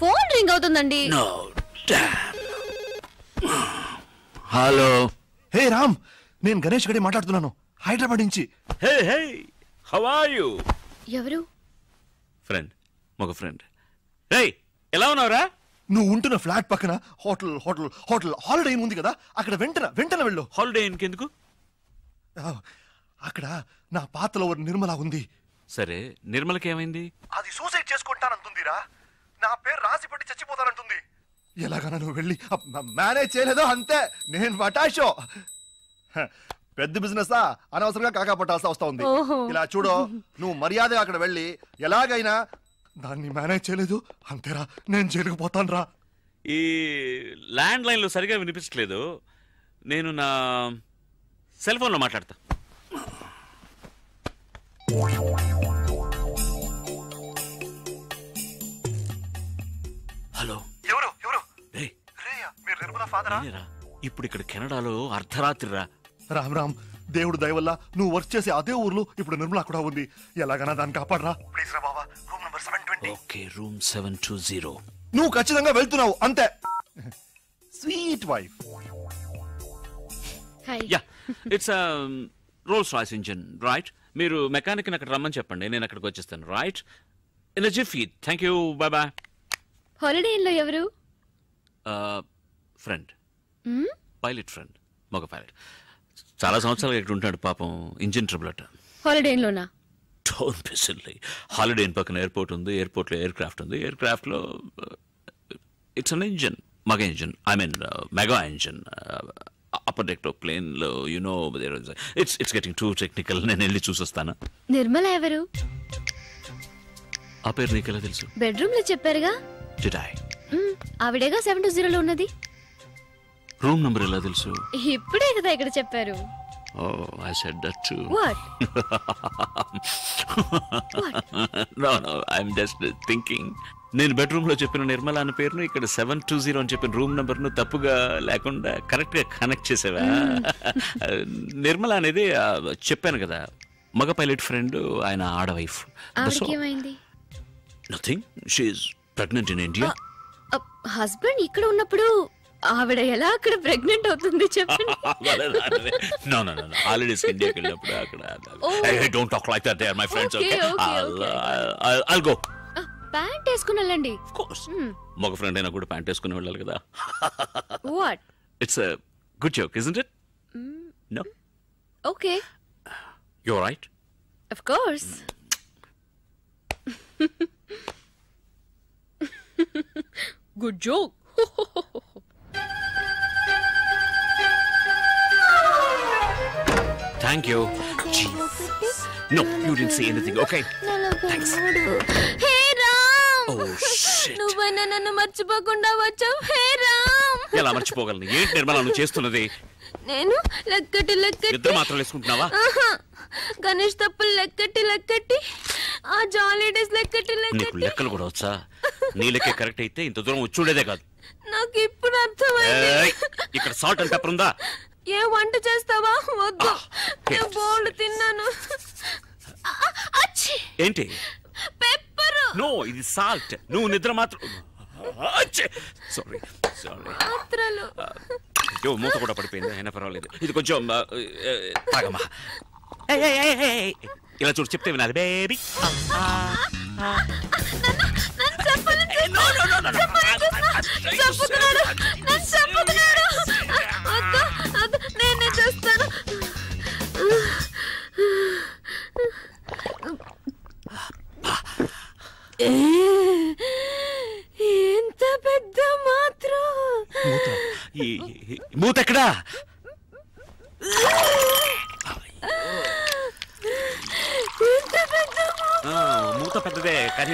Phone ring అవుతుందండి. Hello. హే రామ్, నేను గణేష్ గడి మాట్లాడుతున్నాను, హైదరాబాద్ నుంచి. హే హే, హౌ ఆర్ యు? ఎవరు? ఫ్రెండ్, మగ ఫ్రెండ్. రే, ఎలా ఉన్నావురా? నువ్వు ఉంటున్న ఫ్లాట్ పక్కన హోటల్ హోటల్ హోటల్ హాలిడే ఉంది కదా, అక్కడ వెంటనే వెళ్ళు. హాలిడే ఇంకెందుకు? అక్కడ నా పాతలో నిర్మల ఉంది. సరే, నిర్మలకి ఏమైంది? అది సూసైడ్ చేసుకుంటానంటుందిరా. నా పేరు రాసి పెట్టి చచ్చిపోతానంటుంది. ఎలాగైనా నువ్వు వెళ్ళి మేనేజ్ చేయలేదో అంతే, నేను వటాషో. పెద్ద బిజినెస్ అనవసరంగా కాకా పట్టాల్సి వస్తా ఉంది. ఇలా చూడో, నువ్వు మర్యాదగా అక్కడ వెళ్ళి ఎలాగైనా దాన్ని మేనేజ్ చేయలేదు అంతేరా, నేను జైలుకు పోతాను రా. ఈ ల్యాండ్ లైన్లో సరిగా వినిపించట్లేదు, నేను నా సెల్ ఫోన్లో మాట్లాడతా. హలో. ఎవరు ఎవరు? రే, మీరు నిర్మల ఫాదరా? ఇప్పుడు ఇక్కడ కెనడాలో అర్ధరాత్రిరా. రామ్ రామ్, దేవుడు దయ వల్ల నువ్వు వర్క్ చేసే అదే ఊర్లో ఇప్పుడు నిర్మల కూడా ఉంది. ఎలాగైనా దాన్ని కాపాడరా ప్లీజ్ రా బాబా. Room number 720. Okay, room 720. నువ్వు ఖచ్చితంగా వెళ్తున్నావు అంతే. Sweet wife. Yeah, it's Rolls Royce engine, right? మీరు మెకానిక్ అక్కడ రమ్మని చెప్పండి, నేను అక్కడికి వచ్చేస్తాను, right? In a jiffy. Thank you, bye bye. Holiday ఇన్లో ఎవరు? ఫ్రెండ్, పైలట్ ఫ్రెండ్, మగ పైలట్. చాలా సంవత్సరాలు ఇక్కడ ఉంటాడు పాపం, ఇంజిన్ ట్రబుల్ అట. హాలిడే ఇన్లోనా? Don't be silly. Holiday Inn పక్కన ఎయిర్పోర్ట్ ఉంది, ఎయిర్పోర్ట్లో ఎయిర్ క్రాఫ్ట్ ఉంది, ఎయిర్ క్రాఫ్ట్లో ఇట్స్ అన్ ఇంజిన్, మగ ఇంజిన్, I mean mega engine. Upper deck ప్లేన్లో you know it's getting too technical. నేను వెళ్ళి చూసొస్తాను. నిర్మల ఎవరు? ఆ పేరు నీకెలా తెలుసు? బెడ్రూమ్ లో చెప్పారుగా. ఆవిడేగా 720లో ఉన్నది. రూమ్ నంబర్ ఎలా తెలుసు? ఇప్పుడే కదా ఇక్కడ చెప్పారు. Oh, I said that too. What? No, I'm just thinking. నేను బెడ్రూమ్ లో చెప్పిన నిర్మల అనే పేరును ఇక్కడ 720 అని చెప్పిన రూమ్ నంబర్ ను తప్పుగా లేకుండా కరెక్ట్ గా కనెక్ట్ చేసావా? నిర్మల అనేది చెప్పాను కదా, మగ పైలట్ ఫ్రెండ్, ఆయన ఆడ wife. Nothing, she is pregnant in India. Husband ఇక్కడ ఉన్నప్పుడు ఆవిడ ఎలా అక్కడ ప్రెగ్నెంట్ అవుతుంది చెప్పండి. నో హాలిడేస్ ఇండియాకి వెళ్ళినప్పుడు అక్కడ. Don't talk like that, they are my friends. Okay, I'll go. Pant వేసుకుని వెళ్ళండి. ఆఫ్ కోర్స్, మగ ఫ్రెండ్ అయినా కూడా ప్యాంట్ వేసుకుని వెళ్ళాలి కదా. What? It's a good joke, isn't it? No? Okay. You're right. Of course. Good joke. Thank you. Jeez. No, you didn't say anything. Okay. Thanks. Hey Ram. Oh shit. నువ్వైనా నన్ను మర్చిపోకుండా వచ్చావు. Hey Ram. ఎలా మర్చిపోగలను? ఏంటి నిర్మల నువ్వు చేస్తున్నది? నేను లెక్కటి ఇద్దరు మాత్రం వేసుకుంటున్నావా? గణేష్ తప్పులు లెక్కటి ఆ జాలీ డేస్ లెక్కటి నీకు లెక్కలు కూడా వచ్చా? నీ లెక్క కరెక్ట్ అయితే ఇంత దూరం వచ్చి చూడేదే కాదు. నాకు ఇప్పుడు అర్థమైంది. ఇక్కడ సాల్ట్ అండ్ పెప్పర్ ఉందా? ఏ వంట చేస్తావా? వద్దు, నేను బోల్డ్ తిన్నాను. ఏంటి? పెప్పర్. నో, ఇది సాల్ట్. నువ్వు నిద్ర మాత్రం. సారీ మాత్రలు. మూత కూడా పడిపోయింది, అయినా పర్వాలేదు. ఇది కొంచెం తాగమ్మా. ఇలా చూడు, చెప్తే వినాలి బేబీ. నేనే చేస్తాను. ఎంత పెద్ద మాత్రం. మూత ఎక్కడా? మూత పెద్దదే, కానీ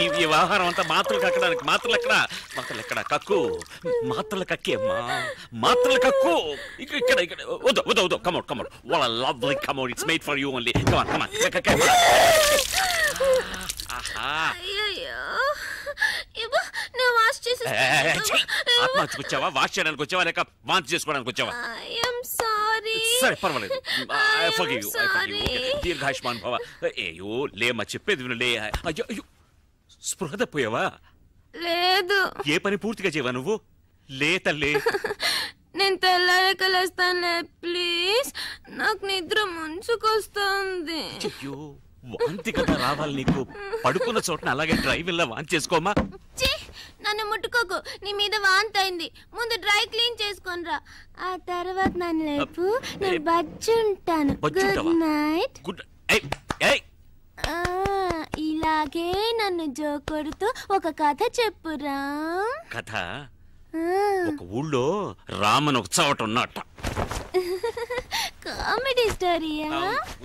ఈ వ్యవహారం అంతా మాత్రలు కక్కడానికి. మాత్రలు ఎక్కడ? కక్కు. మాత్రలు కక్కేమ్మా, మాత్రలు కక్కు. ఇక్కడ వద్దు. Come out. What a lovely commode. It's made for you only. Come on. ఆత్మహత్యకు వచ్చావా, వాష్ చేయడానికి వచ్చావా, లేక వాంతి చేసుకోవడానికి వచ్చావా? సరే, పర్వాలేదు. దీర్ఘాయుష్మాన్ భవ. ఏయో లేమ్మా, చెప్పేది వినలే. అయ్యో, స్పృహ తప్పోయావా? లేదు. ఏ పని పూర్తిగా చేయవా నువ్వు? లే తల్లి. నేను తెల్లారక లేస్తానులే ప్లీజ్, నాకు నిద్ర ముంచుకొస్తుంది. అయ్యో వాంతి కదా రావాలి నీకు. పడుకున్న చోటన అలాగే డ్రైవ్ ఇలా వాంతి చేసుకోమా. నన్ను ముట్టుకోకు, నీ మీద వాంతి అయింది. ముందు డ్రై క్లీన్ చేసుకొనిరా, ఆ తర్వాత నన్ను లేపు, నేను బజ్జుంటాను. Good night. గుడ్. ఇలాగే నన్ను జోకొడుతూ ఒక కథ చెప్పురా. కథ? ఒక ఊళ్ళో రామన్ ఒక చోట ఉన్నట్ట. కామెడీ స్టోరీయా?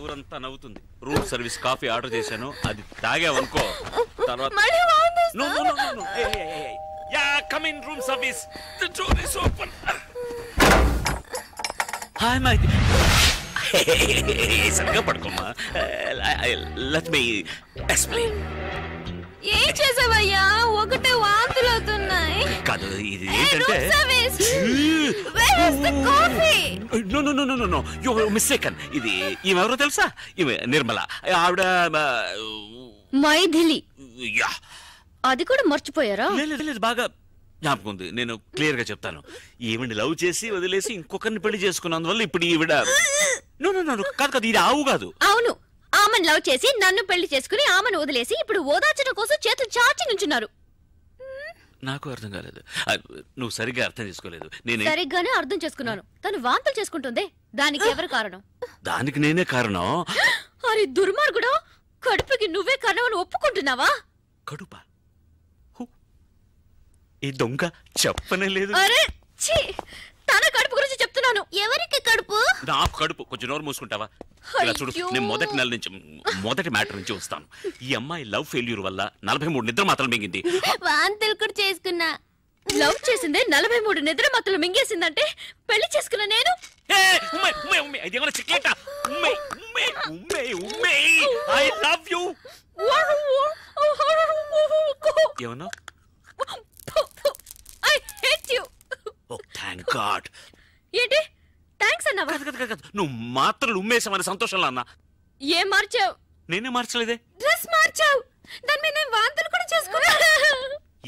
ఊరంతా నవ్వుతుంది. రూమ్ సర్వీస్ కాఫీ ఆర్డర్ చేశాను, అది తాగావనుకో తర్వాత come in room service, the door is open. Hi my సరిగా పడుకోమ్మా. Let me explain. ఏం చేసావయ్యా? ఒకటే వాంతులు అవుతున్నాయి. కాదు ఇది ఏంటంటే మిస్టేకన్. ఇది ఈమెవరో తెలుసా? ఈమె నిర్మల. ఆవిడ మైథిలి. అది కూడా మర్చిపోయారా? లేదు బాగా జ్ఞాపకం ఉంది. నేను క్లియర్ గా చెప్తాను. ఈవిడ లవ్ చేసి వదిలేసి ఇంకొకరిని పెళ్లి చేసుకున్నందువల్ల ఇప్పుడు ఈవిడ కాదు కాదు ఇది ఆవు కాదు. అవును, ఆమెను లవ్ చేసి నన్ను పెళ్లి చేసుకుని ఆమెను వదిలేసి ఇప్పుడు ఓదార్చడం కోసం చేతులు చాచి నుంచున్నారు. నాకు అర్థం కాలేదు. నువ్వు సరిగ్గా అర్థం చేసుకోలేదు. నేను సరిగ్గానే అర్థం చేసుకున్నాను. తను వాంతులు చేసుకుంటుంది. దానికి ఎవరు కారణం? దానికి నేనే కారణం. అరే దుర్మార్గుడా, కడుపుకి నువ్వే కారణం అని ఒప్పుకుంటున్నావా? కడుప? ఈ దొంగ చెప్పనే లేదు. అరే ఛీ, తన కడుపు గురించి చెప్తున్నాను. ఎవరికి కడుపు? నాకు కడుపు. కొంచెం నోరు మూసుకుంటావా? ఇలా చూడు, నేను మొదటి నెల నుంచి మొదటి మ్యాటర్ నుంచి వస్తాను. ఈ అమ్మాయి లవ్ ఫెయిల్యూర్ వల్ల 43 నిద్ర మాత్రం మింగింది. వాంతులు కూడా చేసుకున్నా. లవ్ చేసిందే 43 నిద్ర మాత్రం మింగేసిందంటే పెళ్లి చేసుకున్నా నేను? ఏమన్నా? I hate you. Oh, thank God. ఏంటి థాంక్స్ అన్నావా? నువ్వు మాత్రం ఉమ్మేసామని సంతోషంలో అన్నా. ఏం మార్చావు? నేనే మార్చలేదే. డ్రెస్ మార్చావు. దాని మీద వాంతులు కూడా చేసుకున్నా.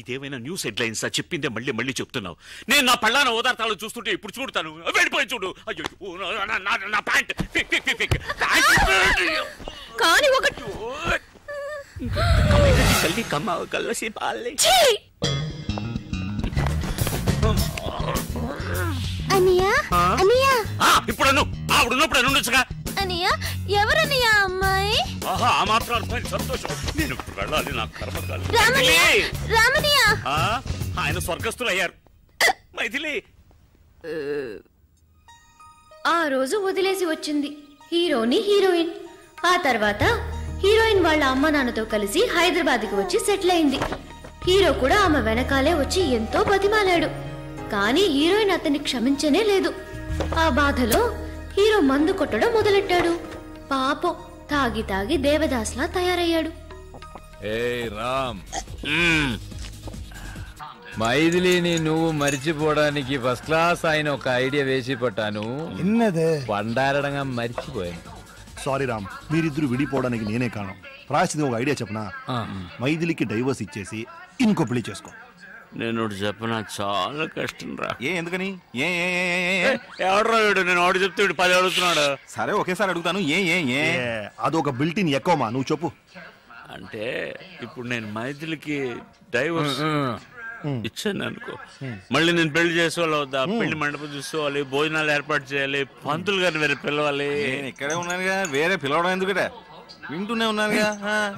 ఇదేమైనా న్యూస్ హెడ్లైన్స్? చెప్పిందే మళ్ళీ మళ్ళీ చెప్తున్నావు. నేను నా పళ్ళాన ఓదార్తాలు చూస్తుంటే ఇప్పుడు చూడతాను. వెళ్ళిపోయి చూడు. అయ్యో నా ప్యాంట్ కానీ ఒకటి కల్లి కమ్మ కల్లసి పాలే. అనియా అనియా ఇప్పుడు ఆవిడున్నప్పుడు ఉండొచ్చుగా. అనియా ఎవరనియా అమ్మాయి? ఆహా, ఆ మాత్రం అర్థమైంది. సంతోషం. నేను ఇప్పుడు వెళ్ళాలి, నా కర్మకాలి. రామనియా ఆయన స్వర్గస్థులు అయ్యారు. మైథిలి ఆ రోజు వదిలేసి వచ్చింది హీరోని హీరోయిన్. ఆ తర్వాత హీరోయిన్ వాళ్ళ అమ్మ నాన్నతో కలిసి హైదరాబాద్కి వచ్చి సెటిల్ అయింది. హీరో కూడా ఆమె వెనకాలే వచ్చి ఎంతో బతిమాలాడు. కానీ హీరోయిన్ అతన్ని క్షమించనే లేదు. ఆ బాధలో హీరో మందు కొట్టడం మొదలెట్టాడు. పాపం తాగి తాగి దేవదాస్లా తయారయ్యాడు. మైథిలిని నువ్వు మర్చిపోవడానికి ఫస్ట్ క్లాస్ ఆయన ఒక ఐడియా వేసి పట్టాను. పండారడంగా మర్చిపోయాను. సారీ రామ్, మీరిద్దరు విడిపోవడానికి నేనే కారణం. రాసింది ఒక ఐడియా చెప్పనా? మైథిలికి డైవర్స్ ఇచ్చేసి ఇంకో పెళ్లి చేసుకో. నేను చెప్పనా, చాలా కష్టం రా. ఎందుకని? ఎవడరా వీడు? నేను ఆడు చెప్తే 10 అడుగుతున్నాడు. సరే ఒకేసారి అడుగుతాను. అదొక బిల్టిన్ ఎక్కువమా, నువ్వు చెప్పు. అంటే ఇప్పుడు నేను మైథిలికి డైవర్స్ ఇచ్చాను అనుకో, మళ్ళీ నేను పెళ్లి చేసుకోవాలి వద్దా? పెళ్లి మండపం చూసుకోవాలి, భోజనాలు ఏర్పాటు చేయాలి, పంతులు గారిని వేరే పిలవాలి. నేను ఇక్కడే ఉన్నానుగా, వేరే పిలవడం ఎందుకట? వింటూనే ఉన్నానుగా.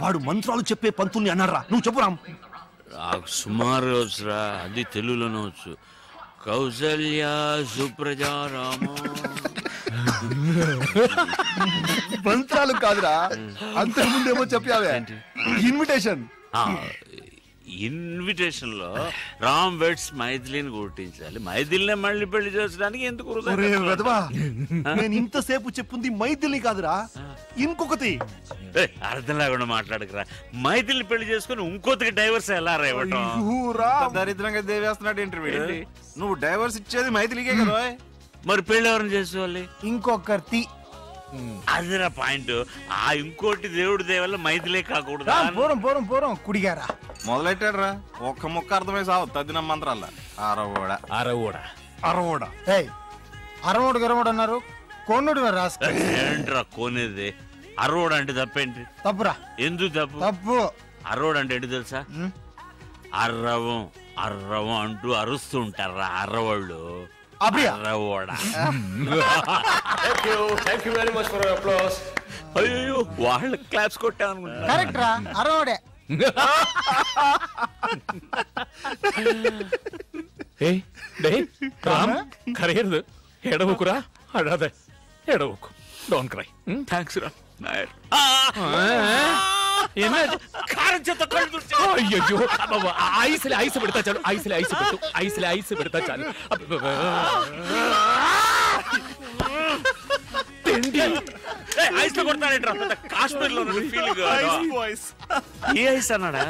వాడు మంత్రాలు చెప్పే పంతుల్ని అన్నారా? నువ్వు చెప్పు రామ్. నాకు సుమారు వచ్చురా, అది తెలుగులోనే వచ్చు. కౌసల్య సుప్రజా రామ. మంత్రాలు కాదురా, అంతకుముందేమో చెప్పావే ఇన్విటేషన్. ఇన్విటేషన్ లో రామ్ వెడ్స్ మైథిలిని గుర్తించాలి. మైథిలినే మళ్ళీ పెళ్లి చేసడానికి ఎందుకు? నేను ఇంతసేపు చెప్పుంది మైథిలి కాదురా, ఇంకొకటి. అర్థం లేకుండా మాట్లాడకరా. మైథిలిని పెళ్లి చేసుకుని ఇంకొకటికి డైవర్స్ ఎలా రేవటం? దరిద్రంగా దేవేస్తున్నాడు ఇంటర్వ్యూ. నువ్వు డైవర్స్ ఇచ్చేది మైథిలికే కదా. మరి పెళ్లి ఎవరిని చేసుకోవాలి? ఇంకొకటి. అదిరా పాయింట్. ఆ ఇంకోటి దేవుడి దేవల్ల మైథిలే కాకూడదు. పూరం కుడిగారా మొదలెట్టాడురా ఒక్క ముక్క అర్థమై సావు తద్దిన మంత్రాల అరవోడా అరవోడు గరవోడు అన్నారు కొన్నుడు రాస్తా ఏంట్రా కోనేది? అరవోడు అంటే తప్పేంటి? తప్పురా. ఎందుకు తప్పు? అరవోడు అంటే ఏంటి తెలుసా? అర్రవం అంటూ అరుస్తూ ఉంటారా అర్రవాళ్ళు. అర్రవోడా. అయ్యో వాళ్ళ క్లాప్స్ కొట్టా అనుకుంటా. కరెక్ట్ రా, అరవోడే. కరగదు, ఎడవకురా, అడాదే ఎడవకు, డోంట్ క్రై. థ్యాంక్స్ రా నాయర్. అయ్యో ఐస్ పెడతా చాలు, ఐస్ పెడతా చాలు. ఐస్ లో కొడతానేట్రా, కాశ్మీర్ లో ఫీలింగ్. ఏ ఐస్ అన్నాడా?